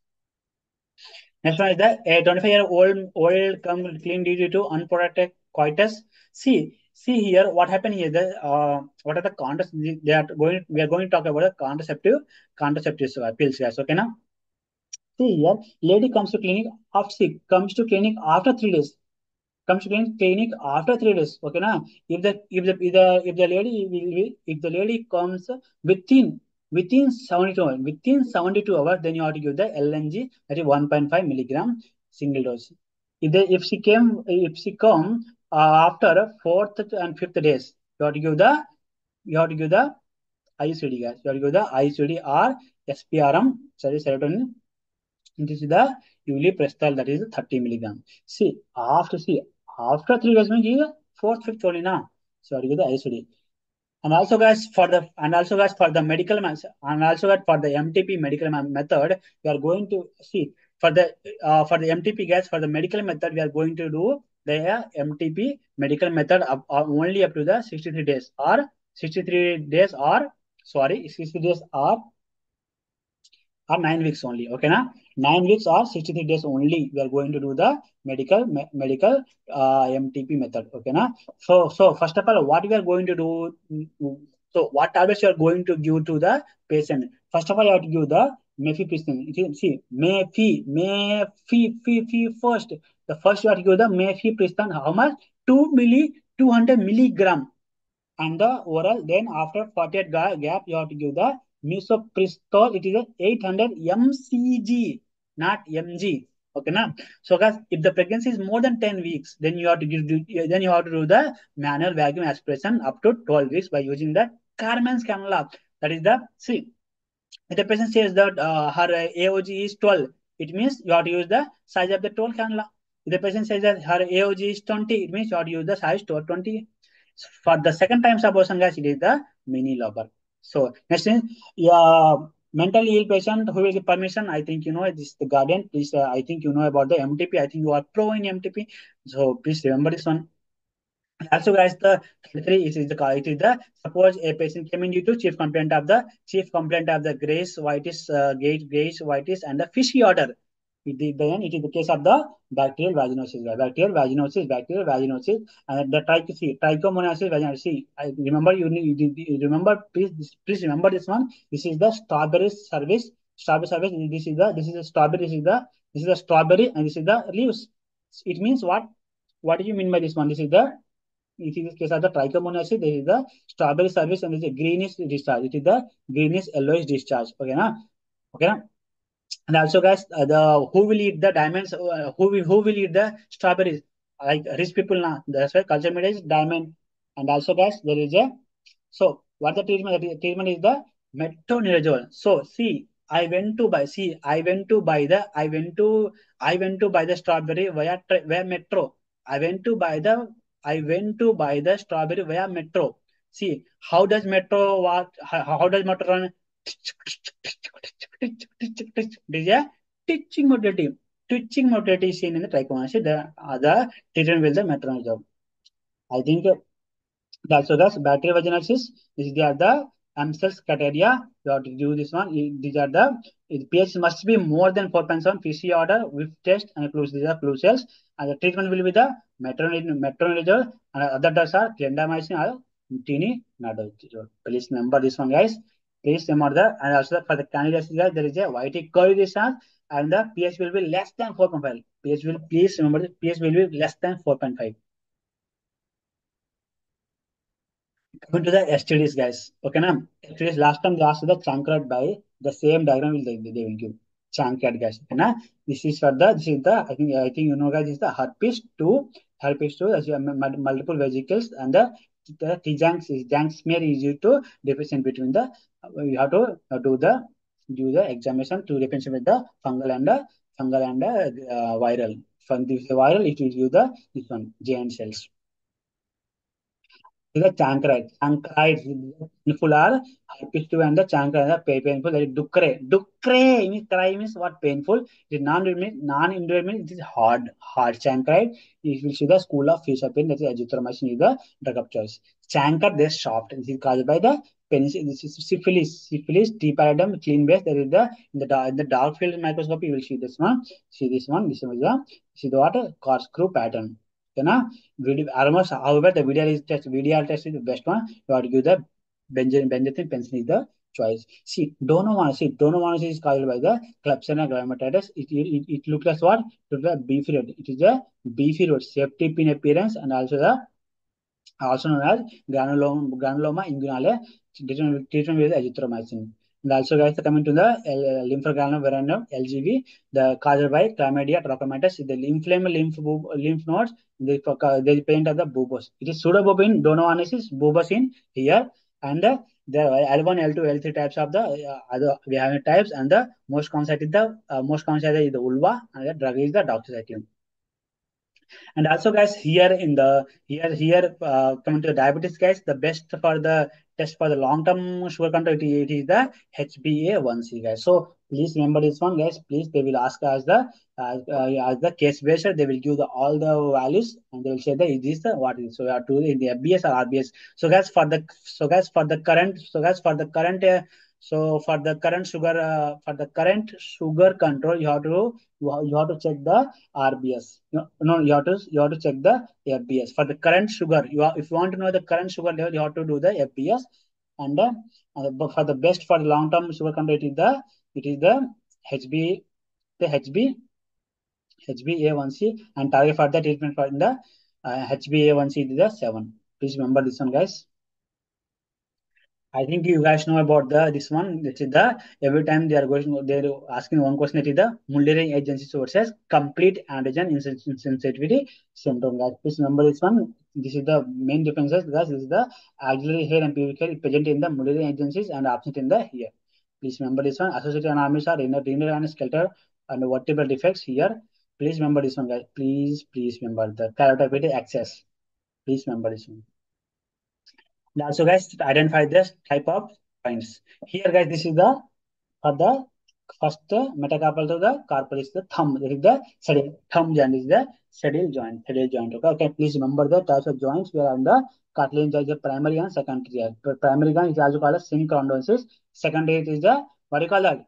Next one is the a 25-year-old come clean due to unprotected coitus. See here what happened here. What are the contraceptives? We are going to talk about the contraceptives pills, guys. Okay now. See here, lady comes to clinic comes to clinic after 3 days. Comes to clinic after 3 days. Okay now. If the lady comes within 72 hours, then you have to give the LNG, that is 1.5 milligram single dose. If she come after fourth and fifth days, you have to give the ICD, guys. You have to give the ICD or SPRM, sorry, serotonin. This is the uliprestal, that is 30 milligram. After 3 days, means fourth, fifth only now. So you get the ICD. And also guys for the medical and also that for the MTP medical method, we are going to see for the MTP, guys, for the medical method we are going to do the MTP medical method only up to the 63 days or 63 days or sorry 60 days or 9 weeks only. Okay, now 9 weeks or 63 days only. We are going to do the medical MTP method. Okay, now. So first of all, what we are going to do? So what tablets you are going to give to the patient? First of all, you have to give the mifepristone. See, first. The first you have to give the mifepristone. How much? 200 milligram and the oral. Then after 48 gap, you have to give the misoprostol. It is a 800 mcg, not mg. Okay, now. So guys, if the pregnancy is more than 10 weeks, then you have to do the manual vacuum aspiration up to 12 weeks by using the Carmen's cannula. That is the see. If the patient says that her AOG is 12, it means you have to use the size of the 12 cannula. If the patient says that her AOG is 20, it means you have to use the size 20. For the second time abortion, guys, it is the mini lobar. So next is mentally ill patient who will give permission. I think you know this the guardian. Please, I think you know about the MTP. I think you are pro in MTP. So please remember this one. Also, guys, the 33 it is the suppose a patient came in due to chief complaint of the grayish whitish and the fishy odor. It is the case of the bacterial vaginosis. And the trichomoniasis vaginosis. See, I remember you remember. Please remember this one. This is the strawberry service. Strawberry service. This is the strawberry. This is the strawberry, and this is the leaves. It means what? What do you mean by this one? This is the it is the case of the trichomoniasis. There is the strawberry service and there is a greenish discharge. It is the greenish yellowish discharge. Okay, na? Okay, na? And also, guys, the who will eat the diamonds? Who will eat the strawberries? Like rich people now. That's why culture media is diamond. And also, guys, there is a so what the treatment? The treatment is the metronidazole. So see, I went to buy the strawberry via metro. I went to buy the I went to buy the strawberry via metro. See, how does metro what? How does metro run? This is a teaching modality. twitching motility is seen in the trichomoniasis. The treatment with the metronidazole. I think so that's bacterial vaginosis. This is the Amstel's criteria. You have to do this one. These are the pH must be more than 4.7 PC order with test and clues. These are clue cells. And the treatment will be the metronidazole and other drugs are clindamycin or tinidazole. Please remember this one, guys. Please remember that. And also for the candidates, guys, there is a YT correlation and the pH will be less than 4.5. pH will please remember the pH will be less than 4.5. Coming to the STDs, guys. Okay, now STDs last time they asked the chancroid by the same diagram will they will give chancroid, guys. Okay, now this is for the this is the I think you know, guys, is the herpes 2 as you have multiple vesicles and the T-Jank smear is used to differentiate between the you have to do the examination to differentiate with the fungal and viral. From this viral, it will use the this one giant cells. Is the chancroid. Chancroid painful are herpes 2 and the chancroid are painful. That is ducre. Ducre means cry means what painful. It is non-indoor means it is hard chancroid. If you see the school of fish pain, that is azithromycin is the drug of choice. Chancroid they soft. This is caused by the penicillin. This is syphilis, T paradigm, clean base. There is the dark field microscopy. You will see this one. See this one. This is the what screw pattern. Okay, na? Almost, however, the VDR test is the best one. You have to give the benzoyl penicillin is the choice. See, Donomonas is caused by the Klebsiella grammatidis. It looks like what? It looks like beefy red. It is a beefy red, safety pin appearance, and also known as granuloma inguinale, treatment with azithromycin. And also, guys, coming to the lymphogranuloma LGV, the caused by chlamydia trachomatis, the inflamed lymph nodes, the paint of the bulbous. It is pseudobulbin donoanesis, bulbous in here, and the L1, L2, L3 types of the other we have types, and the most common site is the vulva, and the drug is the doxycycline. And also, guys, coming to the diabetes, guys, the best for the test for the long-term sugar control, it is the HbA1c, guys. So please remember this one, guys. Please, they will ask us as the case based. They will give all the values and they will say that it is the what is. So you have to in the FBS or RBS. For the current sugar control, you have to check the RBS. No, you have to check the FBS for the current sugar. If you want to know the current sugar level, you have to do the FBS. And but for the best for the long term sugar control, it is the HB the HbA1c, and target for the treatment for the HbA1c is the 7. Please remember this one, guys. I think you guys know about this one. This is the every time they're asking one question. It is the Mullerian agency sources complete antigen insensitivity syndrome. Guys, please remember this one. This is the main differences. Guys, this is the axillary hair and pubic hair present in the Mullerian agencies and absent in the here. Please remember this one. Associated anomalies are renal and skeletal and vertebral defects here. Please remember this one, guys. Please remember the carotid access. Please remember this one. And also, guys, to identify this type of joints. Here, guys, this is the for the first metacarpal to the carpal is the thumb. That is the saddle. Thumb joint is the saddle joint. Saddle joint. Okay, please remember the types of joints. We are on the cartilage is the primary and secondary. Primary joint is also called as synchrondosis. Secondary is the what do you call that?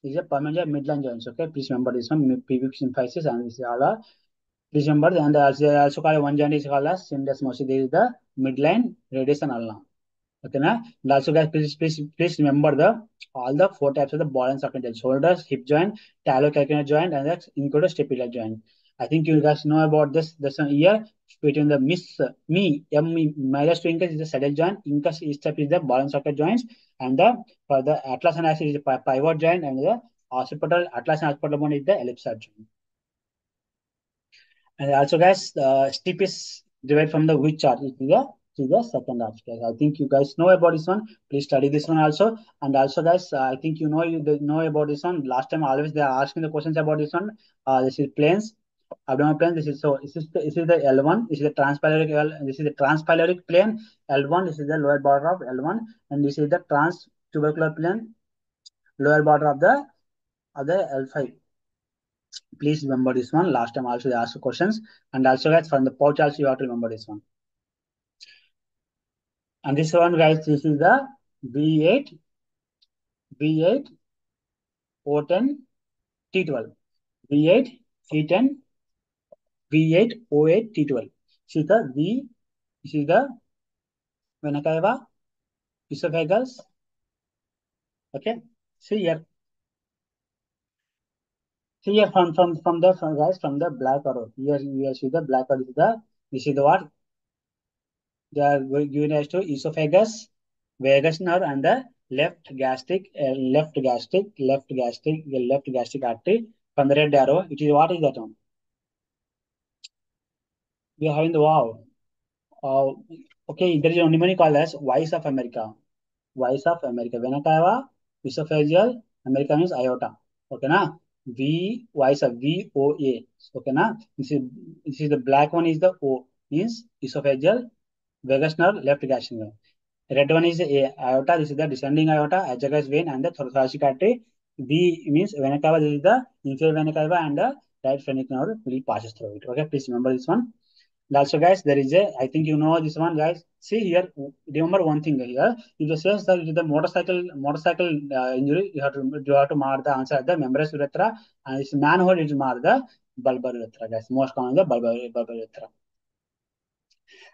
Is a permanent midline joints. Okay, please remember this one. Pubic symphysis and this is all. Please remember, and also called one joint is called as syndesmosis. This is the midline, radius, and ulna. Okay, na? And also, guys, please remember all the 4 types of the ball and socket joint: shoulders, hip joint, talocalcaneal joint, and that's included stapler joint. I think you guys know about this. This one here between the minus to incus is the saddle joint, incus step is the ball and socket joints, and for the atlas and axis is the pivot joint, and the atlas and occipital bone is the ellipsoid joint. And also, guys, the steep is derived from the which chart? It is the second arch, guys. I think you guys know about this one. Please study this one also. And also, guys, I think you know about this one. Last time, always they are asking the questions about this one. This is planes, abdominal plane. This is the L1. This is the transpyloric plane. L1. This is the lower border of L1, and this is the transtubercular plane, lower border of the other L5. Please remember this one. Last time also they asked questions, and also guys from the pouch also you have to remember this one. And this one guys, this is the V8, V8, O10, T12, V8, C10, V8, O8, T12. This is the V. This is the vena cava, esophagus. Okay. See here. See here from the guys from the black arrow. Here see the black arrow is the this is the what they are given as to esophagus, vagus nerve, and the left gastric artery. From the red arrow, it is what is that one? We are having the wow. Uh, okay, there is a mnemonic called as Voice of America. Voice of America. Vena cava, esophageal, America means aorta. Okay, na? V, voice of VOA. Okay, na? This is the black one is the O, means esophageal, vagus nerve, left gastric nerve. Red one is a aorta. This is the descending aorta, azygous vein, and the thoracic artery. V means vena cava. This is the inferior vena cava, and the right phrenic nerve will passes through it. Okay, please remember this one. And also, guys, there is a. I think you know this one, guys. See here. Remember one thing here. If it says that it is the motorcycle injury, you have to mark the answer at the membranous urethra, and this manhole is mark the bulbar urethra, guys. Most common the bulbar urethra.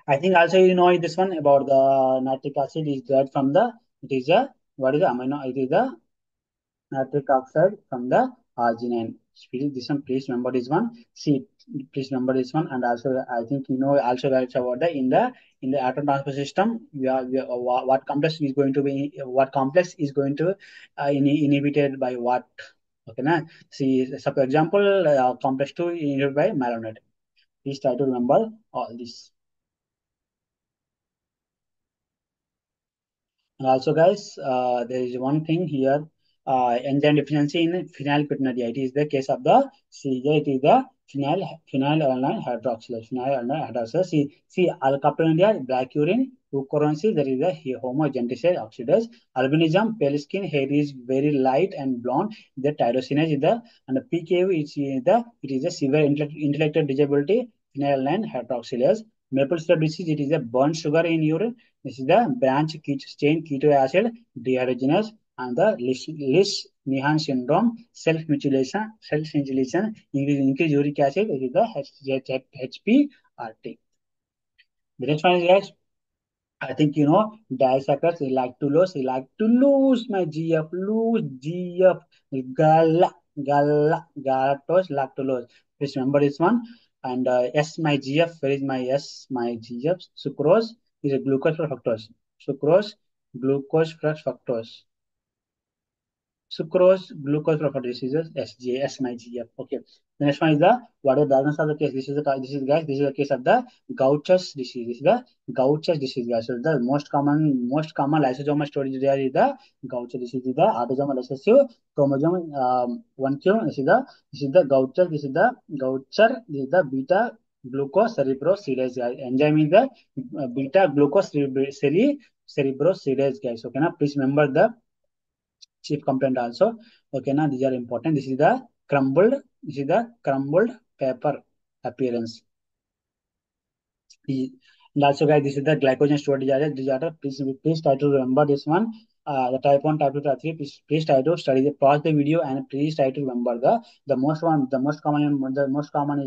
I think also you know this one about the nitric acid is that from the it is a what is the amino it is the nitric oxide from the arginine. This one please remember this one. See please remember this one, and also I think you know also guys about the in the atom transport system what complex is going to be inhibited by what. Okay, na? See, so for example, complex 2 inhibited by malonate. Please try to remember all this. And also, guys, there is one thing here, enzyme deficiency in phenylketonuria. It is the case of the seizure. It is the phenylalanine hydroxylase. Phenylalanine hydroxylase. See, alkaptonuria, black urine, leukocytosis. There is a homogenticide oxidase. Albinism, pale skin, hair is very light and blonde. The tyrosinase is the and the PKU is the it is a severe intellectual disability. Phenylalanine hydroxylase. Maple syrup disease. It is a burnt sugar in urine. This is the branch chain keto acid dehydrogenase and the Lish-Meehan syndrome, self-mutilation, increase uric acid. It is the HPRT. The next one is guys, I think you know disaccharides. He like to lose my GF, lose GF, galactose, lactulose. Please remember this one. And S my GF, where is my S my GF? Sucrose is a glucose plus fructose. Sucrose, glucose plus fructose. Sucrose, glucose properties is SGA, SMIGF. Okay. The next one is the what is the diagnosis of the case? This is the case of the Gaucher's disease. This is the Gaucher's disease, guys. So the most common lysosomal storage there is the Gaucher disease. Is the autosomal recessive chromosome 1q. This is the Gaucher. This is the Gaucher. This is the beta glucose cerebrosidase. Enzyme is the beta glucose cerebrosidase, guys. Okay, now please remember the chief complaint also. Okay, now these are important. This is the crumbled paper appearance. And also, guys, this is the glycogen stored disorder. Please try to remember this one. The type 1, type 2, type 3. Please try to study pause the video and please try to remember the most common is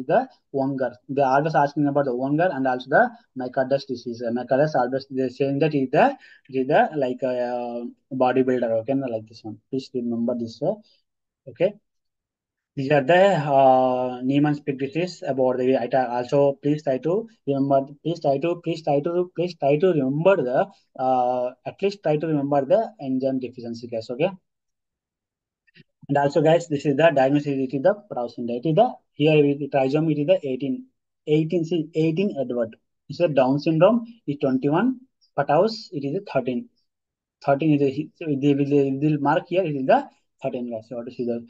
the Wonger. They are always asking about the Wonger and also the Micardus disease. Micardus always they're saying that it is the like bodybuilder. Okay, like this one. Please remember this. Okay. These are the Neiman's Pig disease about the also please try to remember the at least try to remember the enzyme deficiency, guys. Okay. And also, guys, this is the diagnosis. It is the Proust syndrome. It is the here with the trisomy. It is the 18 Edward. It's a Down syndrome. It's 21. Pataus. It is a 13. 13 is they will mark here. It is the 13, guys. So what to see the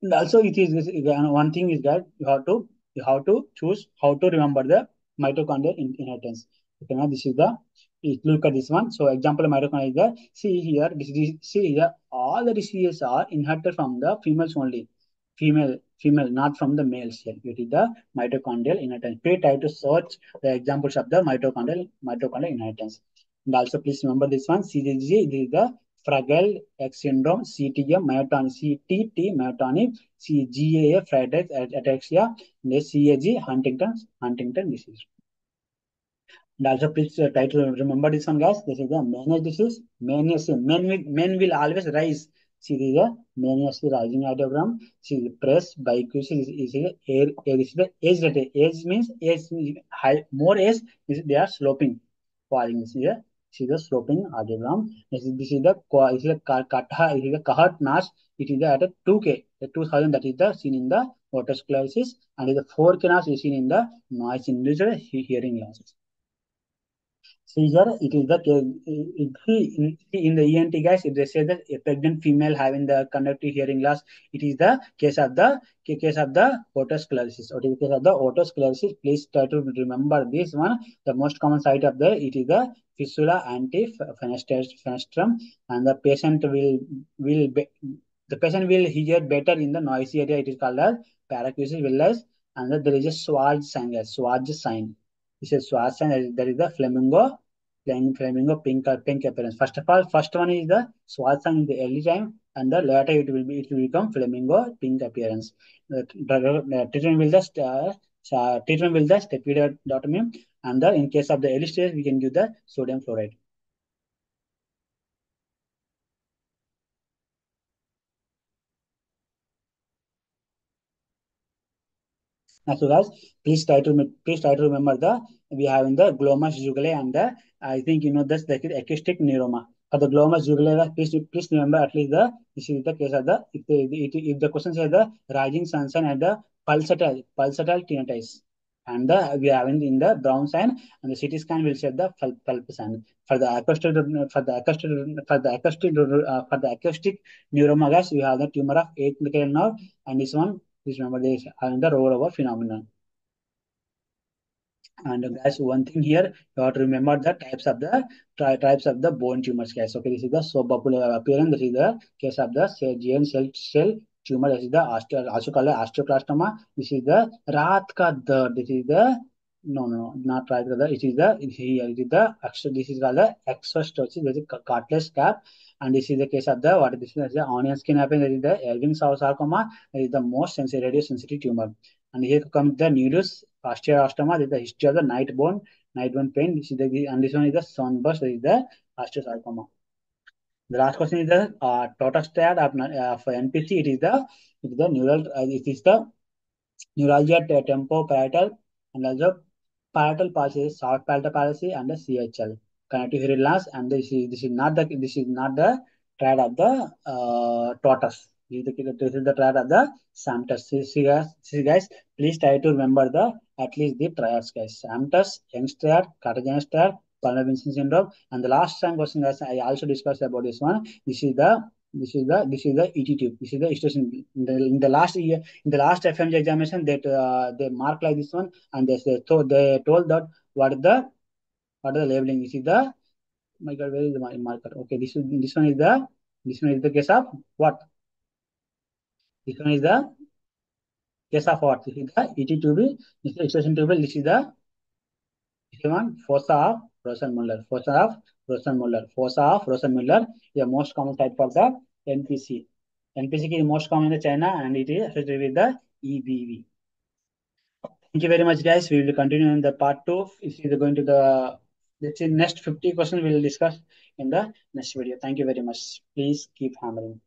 and also it is one thing is that you have to choose how to remember the mitochondrial inheritance. Okay, now this is the look at this one. So example of mitochondria is the see here all the diseases are inherited from the females only. female, not from the male cell. It is the mitochondrial inheritance. Please try to search the examples of the mitochondrial inheritance. And also please remember this one. CGG, this is the Fragile X syndrome, CTM myotonic, CTT myotonic, CGA Friedreich ataxia, and CAG Huntington disease. And also please try to remember this one, guys. This is the mania disease. Mania, men will always rise. See, this is the mania rising diagram. See, the press by Q is the air. This is the age rate. Age means age high. More age is they are sloping, falling. This is the sloping diagram. This is the Kahat Nash. It is at a 2K, the 2000 that is the seen in the water sclerosis, and the 4K Nash is seen in the noise induced hearing losses. Seizure, it is the in the ENT, guys. If they say that a pregnant female having the conductive hearing loss, it is the case of the otosclerosis. Or in the case of the otosclerosis, please try to remember this one. The most common site of it is the fistula anti-fenestrum, and the patient will hear better in the noisy area. It is called as paracusis village, and there is a Schwarz sign. Schwarz sign. This is Schwarz sign. There is the flamingo pink appearance. First of all, first one is the Schwarz sign in the early time, and the later it will become flamingo pink appearance. Treatment will the stepidotomy, and in case of the early stage, we can give the sodium fluoride. So guys, please try to remember the we have in the glomus jugulae, and the I think you know that's the acoustic neuroma. For the glomus jugulae, please remember at least the this is the case of the if the question says the rising sunshine and the pulsatile tinnitus, and the we have in the brown sign, and the CT scan will show the pulp sign. For the acoustic neuroma, guys, we have the tumor of 8th nerve, and this one. Please remember this and the rollover phenomenon. And guys, one thing here, you have to remember the types of the bone tumors, guys. Okay, this is the so popular appearance. This is the case of the GN cell tumor. This is the also called osteoclastoma. This is the Raat ka Dard. This is the not Raat ka Dard. It is the here. It is the this is called the exostosis. This is cartilage cap. And this is the case of the what this is the onion skin happen. That is the Ewing sarcoma. That is the most radio sensitive tumor. And here comes the nudus osteoblastoma. This is the history of the night bone pain. And this one is the sunburst. This is the osteosarcoma. The last question is the totostad for NPC. It is the neural. It is the neuralgia temporoparietal, and also parietal palsy, soft palatal palsy, and the CHL connective hearing loss. And this is not the triad of the tortoise. This is the triad of the Samtus. See guys, please try to remember at least the triads, guys. Samtus, Young's triad, Cartesian's triad, Palmer-Vincent syndrome, and the last time question, guys, I also discussed about this one. This is the ET tube. This is the station in the last year in the last FMGE examination that they mark like this one, and they told that what is the labeling. This is the my God, where is the marker? Okay, this one is the case of what? This one is the case of what? This is the ET tube. This is the station tube. This is one fossa of Rosenmuller. Fossa of Rosenmuller. The most common type for the NPC. NPC is most common in China, and it is associated with the EBV. Thank you very much, guys. We will continue in the part 2. If you are going to the let's say next 50 questions we will discuss in the next video. Thank you very much. Please keep hammering.